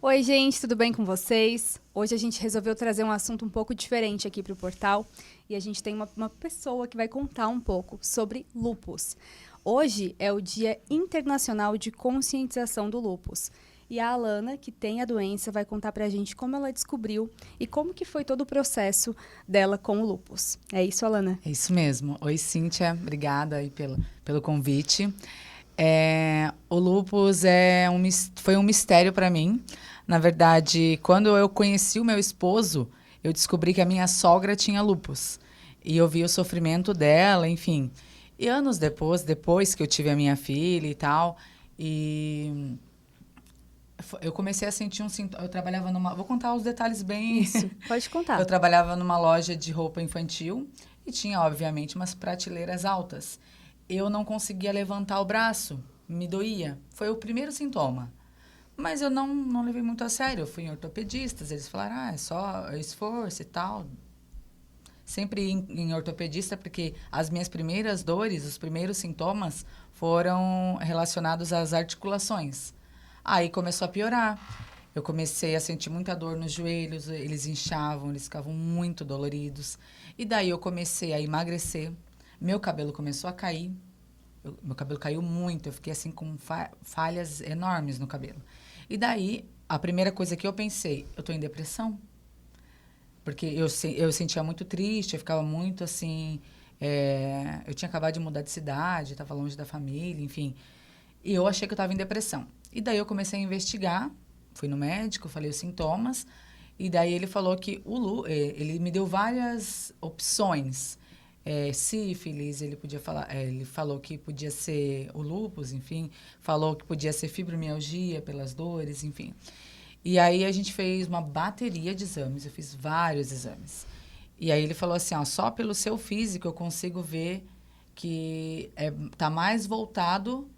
Oi, gente, tudo bem com vocês? Hoje a gente resolveu trazer um assunto um pouco diferente aqui para o portal e a gente tem uma pessoa que vai contar um pouco sobre lúpus. Hoje é o Dia Internacional de Conscientização do Lúpus. E a Alana, que tem a doença, vai contar para a gente como ela descobriu e como que foi todo o processo dela com o lúpus. É isso, Alana? É isso mesmo. Oi, Cíntia. Obrigada aí pelo convite. O lúpus foi um mistério para mim. Na verdade, quando eu conheci o meu esposo, eu descobri que a minha sogra tinha lúpus. E eu vi o sofrimento dela, enfim. E anos depois que eu tive a minha filha e tal, e eu comecei a sentir um sintoma. Eu trabalhava numa. Vou contar os detalhes bem. Isso, pode Eu contar. trabalhava numa loja de roupa infantil e tinha, obviamente, umas prateleiras altas. Eu não conseguia levantar o braço, me doía. Foi o primeiro sintoma. Mas eu não levei muito a sério. Eu fui em ortopedistas, eles falaram, é só esforço e tal. Sempre em ortopedista, porque as minhas primeiras dores, os primeiros sintomas foram relacionados às articulações. Aí começou a piorar. Eu comecei a sentir muita dor nos joelhos, eles inchavam, eles ficavam muito doloridos. E daí eu comecei a emagrecer, meu cabelo começou a cair, meu cabelo caiu muito, eu fiquei assim com falhas enormes no cabelo. E daí, a primeira coisa que eu pensei, eu estou em depressão. Porque eu sentia muito triste, eu ficava muito assim. Eu tinha acabado de mudar de cidade, estava longe da família, enfim. E eu achei que eu estava em depressão. E daí eu comecei a investigar, fui no médico, falei os sintomas. E daí ele falou que ele me deu várias opções. Sífilis, ele podia falar, ele falou que podia ser o lúpus, enfim. Falou que podia ser fibromialgia pelas dores, enfim. E aí a gente fez uma bateria de exames, eu fiz vários exames. E aí ele falou assim, ó, só pelo seu físico eu consigo ver que tá mais voltado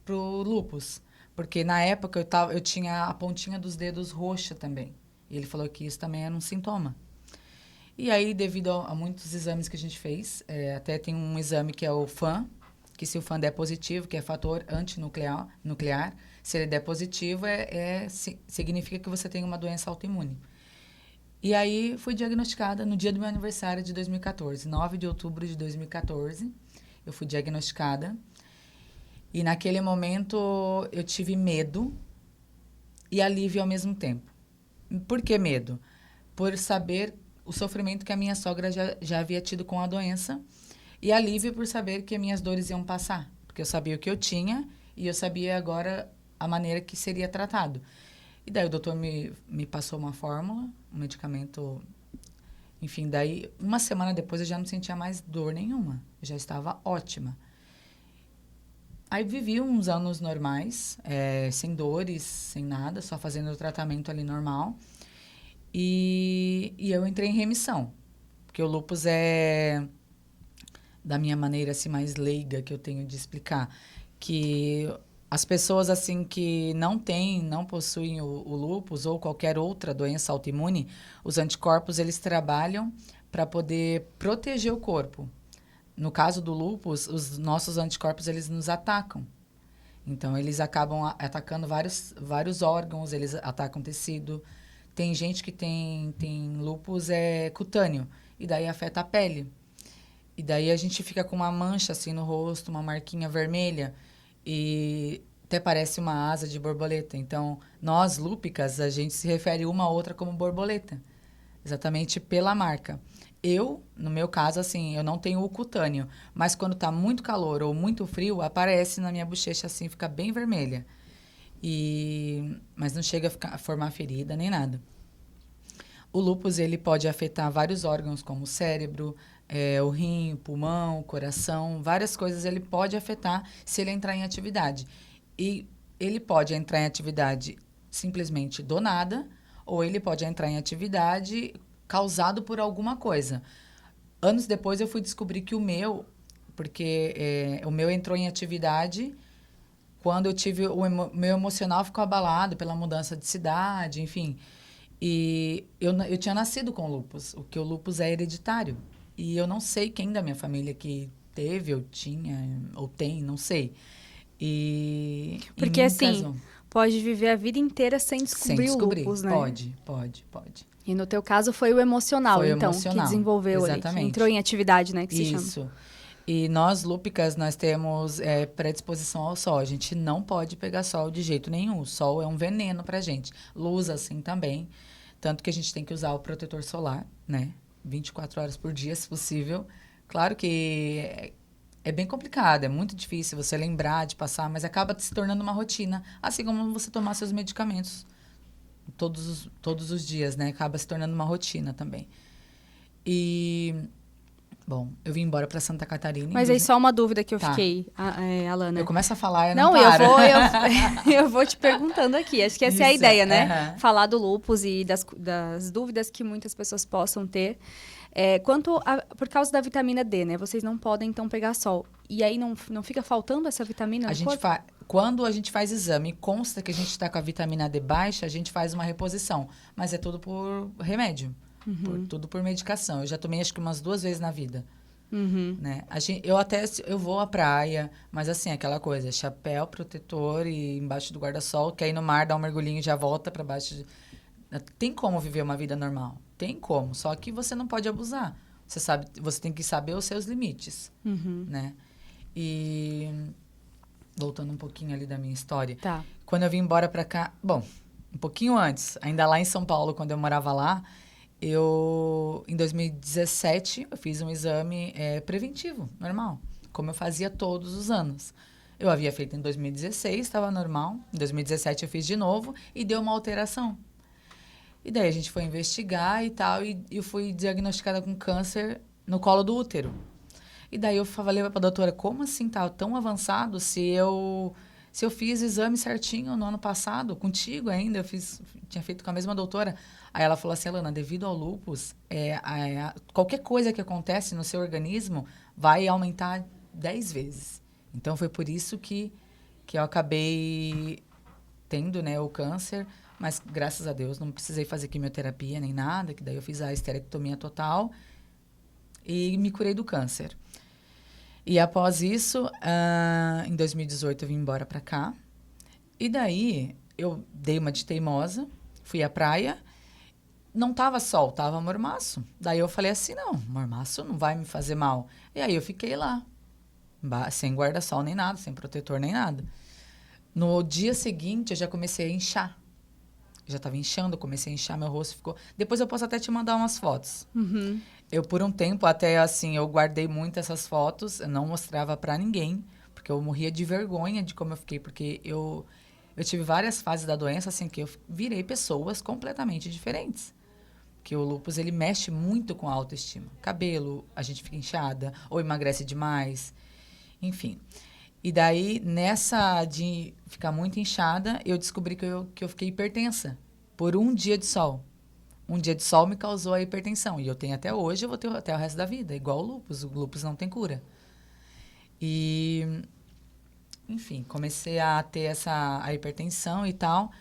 pro lúpus. Porque na época eu tinha a pontinha dos dedos roxa também. E ele falou que isso também era um sintoma. E aí, devido a muitos exames que a gente fez, até tem um exame que é o FAN, que se o FAN der positivo, que é fator nuclear, se ele der positivo, significa que você tem uma doença autoimune. E aí, fui diagnosticada no dia do meu aniversário de 2014, 9 de outubro de 2014, eu fui diagnosticada. E naquele momento, eu tive medo e alívio ao mesmo tempo. Por que medo? Por saber o sofrimento que a minha sogra já havia tido com a doença e alívio por saber que as minhas dores iam passar, porque eu sabia o que eu tinha e eu sabia agora a maneira que seria tratado. E daí o doutor me passou uma fórmula, um medicamento, enfim, daí uma semana depois eu já não sentia mais dor nenhuma, eu já estava ótima. Aí vivi uns anos normais, sem dores, sem nada, só fazendo o tratamento ali normal. E eu entrei em remissão, porque o lúpus da minha maneira assim mais leiga que eu tenho de explicar, que as pessoas assim que não possuem o lúpus ou qualquer outra doença autoimune, os anticorpos eles trabalham para poder proteger o corpo. No caso do lúpus, os nossos anticorpos eles nos atacam. Então eles acabam atacando vários órgãos, eles atacam tecido. Tem gente que tem lúpus cutâneo, e daí afeta a pele. E daí a gente fica com uma mancha assim no rosto, uma marquinha vermelha, e até parece uma asa de borboleta. Então, nós, lúpicas, a gente se refere uma a outra como borboleta, exatamente pela marca. No meu caso, assim, eu não tenho o cutâneo, mas quando está muito calor ou muito frio, aparece na minha bochecha assim, fica bem vermelha. Mas não chega a formar ferida nem nada. O lúpus ele pode afetar vários órgãos, como o cérebro, o rim, o pulmão, o coração, várias coisas ele pode afetar se ele entrar em atividade. E ele pode entrar em atividade simplesmente do nada, ou ele pode entrar em atividade causado por alguma coisa. Anos depois eu fui descobrir que porque o meu entrou em atividade quando eu tive meu emocional ficou abalado pela mudança de cidade, enfim. E eu tinha nascido com lúpus, o que o lúpus é hereditário. E eu não sei quem da minha família que teve, ou tinha, ou tem, não sei. E em Porque mim assim, casou. pode viver a vida inteira sem descobrir o lúpus, né? Pode. E no teu caso foi o emocional, Foi o então, emocional, que desenvolveu ali, que exatamente. entrou em atividade, né, que se chama. Isso. E nós, lúpicas, nós temos predisposição ao sol. A gente não pode pegar sol de jeito nenhum. O sol é um veneno pra gente. Luz, assim, também. Tanto que a gente tem que usar o protetor solar, né? 24 horas por dia, se possível. Claro que é bem complicado, é muito difícil você lembrar de passar, mas acaba se tornando uma rotina. Assim como você tomar seus medicamentos todos os dias, né? Acaba se tornando uma rotina também. E... Bom, eu vim embora para Santa Catarina. Mas aí só uma dúvida que eu Tá. fiquei, Alana. Eu começo a falar, não paro. eu vou te perguntando aqui. Acho que essa é a ideia, né? Uhum. Falar do lúpus e das dúvidas que muitas pessoas possam ter. Por causa da vitamina D, né? Vocês não podem, então, pegar sol. E aí não fica faltando essa vitamina no corpo? Quando a gente faz exame e consta que a gente está com a vitamina D baixa, a gente faz uma reposição. Mas é tudo por remédio. Tudo por medicação. Eu já tomei acho que umas 2 vezes na vida. Né? Eu vou à praia, mas assim, aquela coisa, chapéu, protetor e embaixo do guarda-sol, que aí no mar dá um mergulhinho e já volta para baixo. Tem como viver uma vida normal. Tem como, só que você não pode abusar. Você tem que saber os seus limites, né? E voltando um pouquinho ali da minha história. Tá. Quando eu vim embora para cá, bom, um pouquinho antes, ainda lá em São Paulo, quando eu morava lá, em 2017, eu fiz um exame preventivo, normal, como eu fazia todos os anos. Eu havia feito em 2016, estava normal. Em 2017 eu fiz de novo e deu uma alteração. E daí a gente foi investigar e tal, e eu fui diagnosticada com câncer no colo do útero. E daí eu falei para a doutora, como assim tá tão avançado se eu fiz o exame certinho no ano passado, contigo ainda, tinha feito com a mesma doutora. Aí ela falou assim, Alana, devido ao lúpus, qualquer coisa que acontece no seu organismo vai aumentar 10 vezes. Então, foi por isso que eu acabei tendo, né, o câncer, mas graças a Deus não precisei fazer quimioterapia nem nada, que daí eu fiz a esterectomia total e me curei do câncer. E após isso, em 2018, eu vim embora para cá. E daí, eu dei uma de teimosa, fui à praia. Não tava sol, tava mormaço. Daí eu falei assim, não, mormaço não vai me fazer mal. E aí eu fiquei lá, sem guarda-sol nem nada, sem protetor nem nada. No dia seguinte, eu já comecei a inchar. Eu já estava inchando, comecei a inchar, meu rosto ficou... Depois eu posso até te mandar umas fotos. Eu, por um tempo, até assim, eu guardei muito essas fotos, eu não mostrava para ninguém, porque eu morria de vergonha de como eu fiquei, porque eu tive várias fases da doença, assim, que eu virei pessoas completamente diferentes. Porque o lúpus, ele mexe muito com a autoestima. Cabelo, a gente fica inchada, ou emagrece demais, enfim. E daí, nessa de ficar muito inchada, eu descobri que eu fiquei hipertensa por um dia de sol. Um dia de sol me causou a hipertensão. E eu tenho até hoje, eu vou ter até o resto da vida. Igual o lúpus. O lúpus não tem cura. E, enfim, comecei a ter a hipertensão e tal.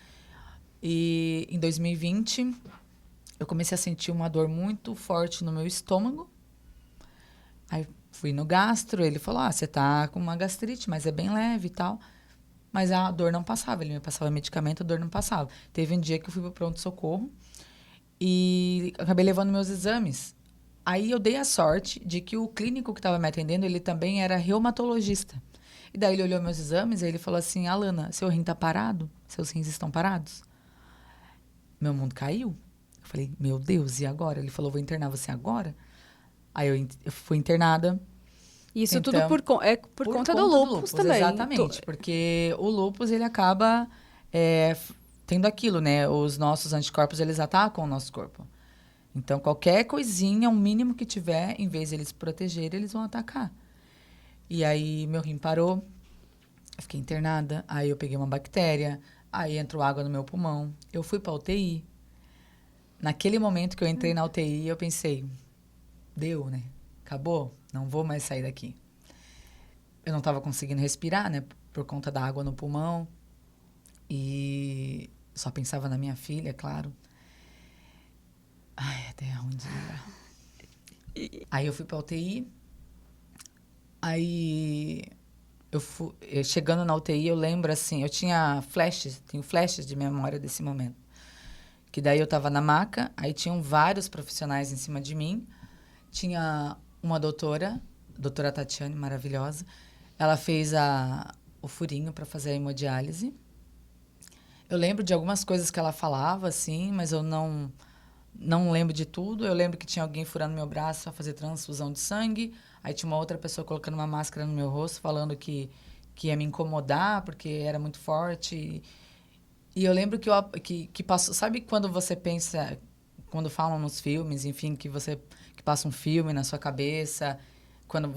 E em 2020, eu comecei a sentir uma dor muito forte no meu estômago. Aí fui no gastro, ele falou, você tá com uma gastrite, mas é bem leve e tal. Mas a dor não passava. Ele me passava medicamento, a dor não passava. Teve um dia que eu fui pro pronto-socorro. E acabei levando meus exames. Aí eu dei a sorte de que o clínico que estava me atendendo, ele também era reumatologista. E daí ele olhou meus exames e ele falou assim, Alana, seu rim tá parado? Seus rins estão parados? Meu mundo caiu. Eu falei, meu Deus, e agora? Ele falou, vou internar você agora? Aí eu fui internada. Isso então, tudo por conta do lúpus também. Exatamente, porque o lúpus, ele acaba... tendo aquilo, né? Os nossos anticorpos, eles atacam o nosso corpo. Então, qualquer coisinha, o mínimo que tiver, em vez de eles protegerem, eles vão atacar. E aí, meu rim parou, eu fiquei internada, aí eu peguei uma bactéria, aí entrou água no meu pulmão, eu fui pra UTI. Naquele momento que eu entrei na UTI, eu pensei, deu, né? Acabou, não vou mais sair daqui. Eu não estava conseguindo respirar, né? Por conta da água no pulmão. E só pensava na minha filha, claro. Ai, até onde ia. Aí eu fui pra UTI. Aí chegando na UTI, eu lembro assim, eu tenho flashes de memória desse momento. Que daí eu estava na maca, aí tinham vários profissionais em cima de mim. Tinha uma doutora Tatiane, maravilhosa. Ela fez o furinho para fazer a hemodiálise. Eu lembro de algumas coisas que ela falava, assim, mas eu não lembro de tudo. Eu lembro que tinha alguém furando meu braço para fazer transfusão de sangue. Aí tinha uma outra pessoa colocando uma máscara no meu rosto, falando que ia me incomodar, porque era muito forte. E eu lembro que passou... Sabe quando você pensa... Quando falam nos filmes, enfim, que passa um filme na sua cabeça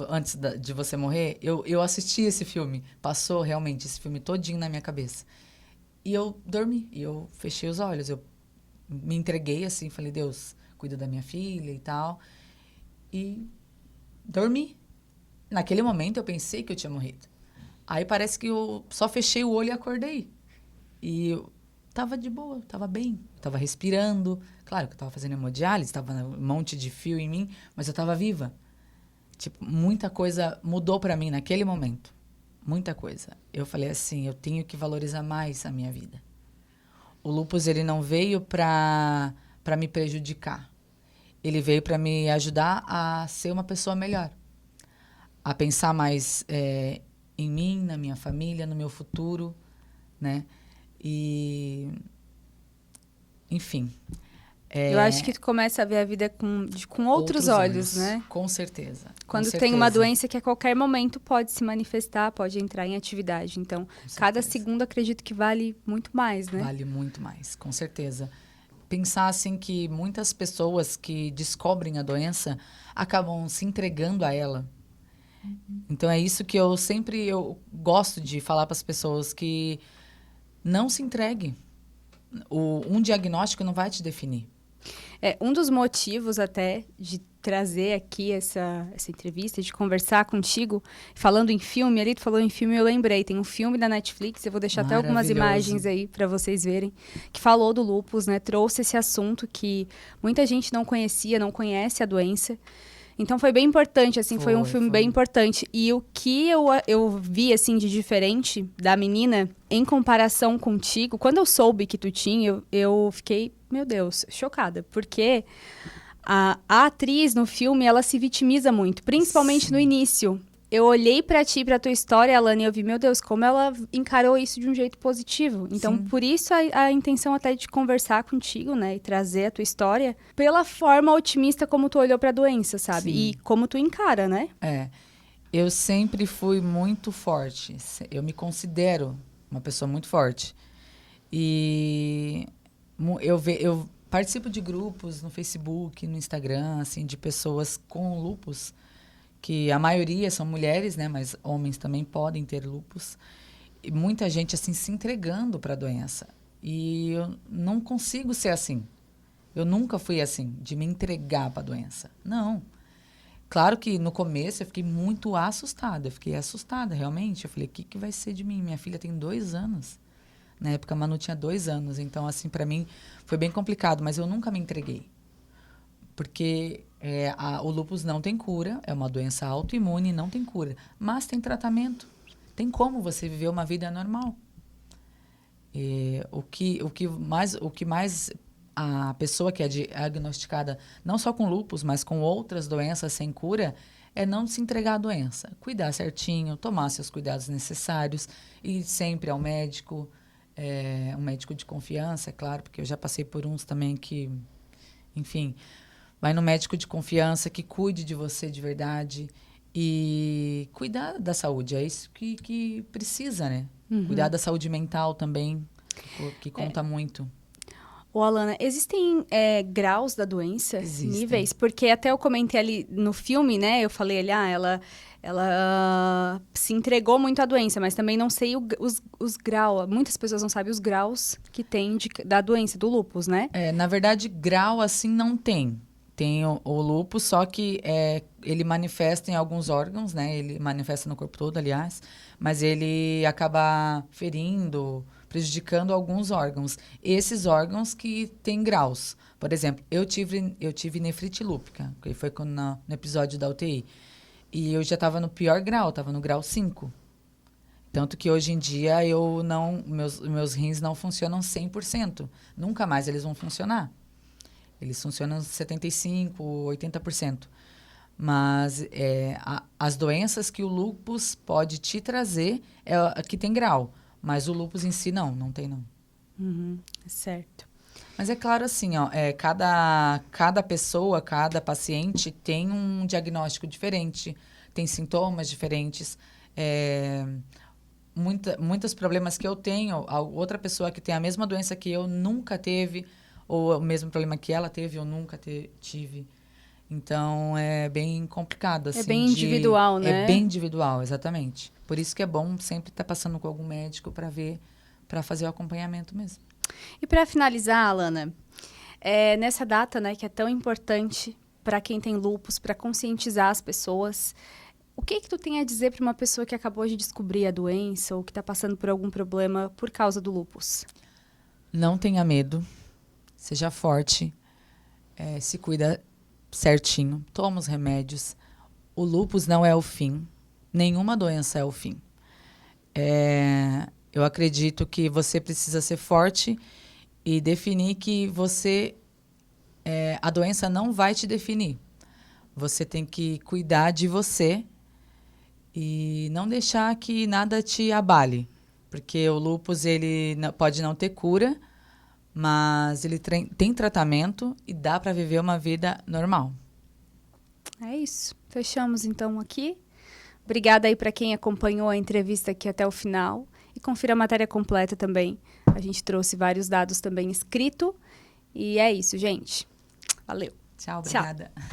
antes de você morrer? Eu assisti esse filme. Passou realmente esse filme todinho na minha cabeça. E eu dormi. E eu fechei os olhos. Eu me entreguei assim, falei, Deus, cuida da minha filha e tal. E dormi. Naquele momento eu pensei que eu tinha morrido. Aí parece que eu só fechei o olho e acordei. E eu tava de boa, tava bem. Tava respirando. Claro que eu tava fazendo hemodiálise, tava um monte de fio em mim, mas eu tava viva. Tipo, muita coisa mudou pra mim naquele momento. Muita coisa. Eu falei assim, eu tenho que valorizar mais a minha vida. O lúpus, ele não veio para me prejudicar. Ele veio para me ajudar a ser uma pessoa melhor. A pensar mais em mim, na minha família, no meu futuro, né? E... Enfim. Eu acho que tu começa a ver a vida com outros olhos, né? Com certeza. Quando tem uma doença que a qualquer momento pode se manifestar, pode entrar em atividade. Então, cada segundo acredito que vale muito mais, né? Vale muito mais, com certeza. Pensar assim que muitas pessoas que descobrem a doença acabam se entregando a ela. Então é isso que eu gosto de falar para as pessoas, que não se entregue. Um diagnóstico não vai te definir. Um dos motivos até de trazer aqui essa entrevista, de conversar contigo, falando em filme, ali tu falou em filme, eu lembrei, tem um filme da Netflix, eu vou deixar até algumas imagens aí para vocês verem, que falou do lúpus, né? Trouxe esse assunto que muita gente não conhecia, não conhece a doença. Então foi bem importante, assim, foi um filme bem importante. E o que eu vi, assim, de diferente da menina, em comparação contigo, quando eu soube que tu tinha, eu fiquei, meu Deus, chocada. Porque a atriz no filme, ela se vitimiza muito, principalmente no início. Eu olhei pra ti, pra tua história, Alana, e eu vi, meu Deus, como ela encarou isso de um jeito positivo. Então, por isso a intenção até de conversar contigo, né? E trazer a tua história pela forma otimista como tu olhou pra doença, sabe? Sim. E como tu encara, né? Eu sempre fui muito forte. Eu me considero uma pessoa muito forte. E eu participo de grupos no Facebook, no Instagram, assim, de pessoas com lúpus, que a maioria são mulheres, né? Mas homens também podem ter lúpus. E muita gente, assim, se entregando para a doença. E eu não consigo ser assim. Eu nunca fui assim, de me entregar para a doença. Não. Claro que no começo eu fiquei muito assustada. Eu fiquei assustada, realmente. Eu falei, o que vai ser de mim? Minha filha tem 2 anos. Na época, a Manu tinha 2 anos. Então, assim, para mim, foi bem complicado. Mas eu nunca me entreguei. Porque o lúpus não tem cura, é uma doença autoimune, não tem cura. Mas tem tratamento. Tem como você viver uma vida normal. O que mais a pessoa que é diagnosticada, não só com lúpus, mas com outras doenças sem cura, é não se entregar à doença. Cuidar certinho, tomar seus cuidados necessários, ir sempre ao médico, um médico de confiança, é claro, porque eu já passei por uns também que, enfim... Vai no médico de confiança que cuide de você de verdade e cuidar da saúde. É isso que precisa, né? Uhum. Cuidar da saúde mental também, que conta muito. Ô, Alana, existem graus da doença? Existem. Níveis? Porque até eu comentei ali no filme, né? Eu falei ali, ela se entregou muito à doença, mas também não sei os graus. Muitas pessoas não sabem os graus que tem da doença, do lúpus, né? Na verdade, grau assim não tem. Tem o lúpus, só que ele manifesta em alguns órgãos, né? Ele manifesta no corpo todo, aliás. Mas ele acaba ferindo, prejudicando alguns órgãos. Esses órgãos que têm graus. Por exemplo, eu tive nefrite lúpica, que foi no episódio da UTI. E eu já estava no pior grau, estava no grau 5. Tanto que hoje em dia meus rins não funcionam 100%. Nunca mais eles vão funcionar. Eles funcionam 75%, 80%. Mas as doenças que o lúpus pode te trazer é a que tem grau. Mas o lúpus em si não tem não. Certo. Mas é claro assim, ó, cada pessoa, cada paciente tem um diagnóstico diferente, tem sintomas diferentes. Muitos problemas que eu tenho, a outra pessoa que tem a mesma doença que eu nunca teve, ou o mesmo problema que ela teve, eu nunca tive. Então, é bem complicado, assim. É bem individual, né? É bem individual, exatamente. Por isso que é bom sempre estar passando com algum médico para fazer o acompanhamento mesmo. E para finalizar, Alana, nessa data, né, que é tão importante para quem tem lúpus, para conscientizar as pessoas, o que tu tem a dizer para uma pessoa que acabou de descobrir a doença ou que está passando por algum problema por causa do lúpus? Não tenha medo, seja forte, se cuida certinho, toma os remédios. O lúpus não é o fim, nenhuma doença é o fim. Eu acredito que você precisa ser forte e definir que a doença não vai te definir. Você tem que cuidar de você e não deixar que nada te abale. Porque o lúpus ele pode não ter cura, mas ele tem tratamento e dá para viver uma vida normal. É isso. Fechamos então aqui. Obrigada aí para quem acompanhou a entrevista aqui até o final. E confira a matéria completa também. A gente trouxe vários dados também escrito. E é isso, gente. Valeu. Tchau, obrigada. Tchau.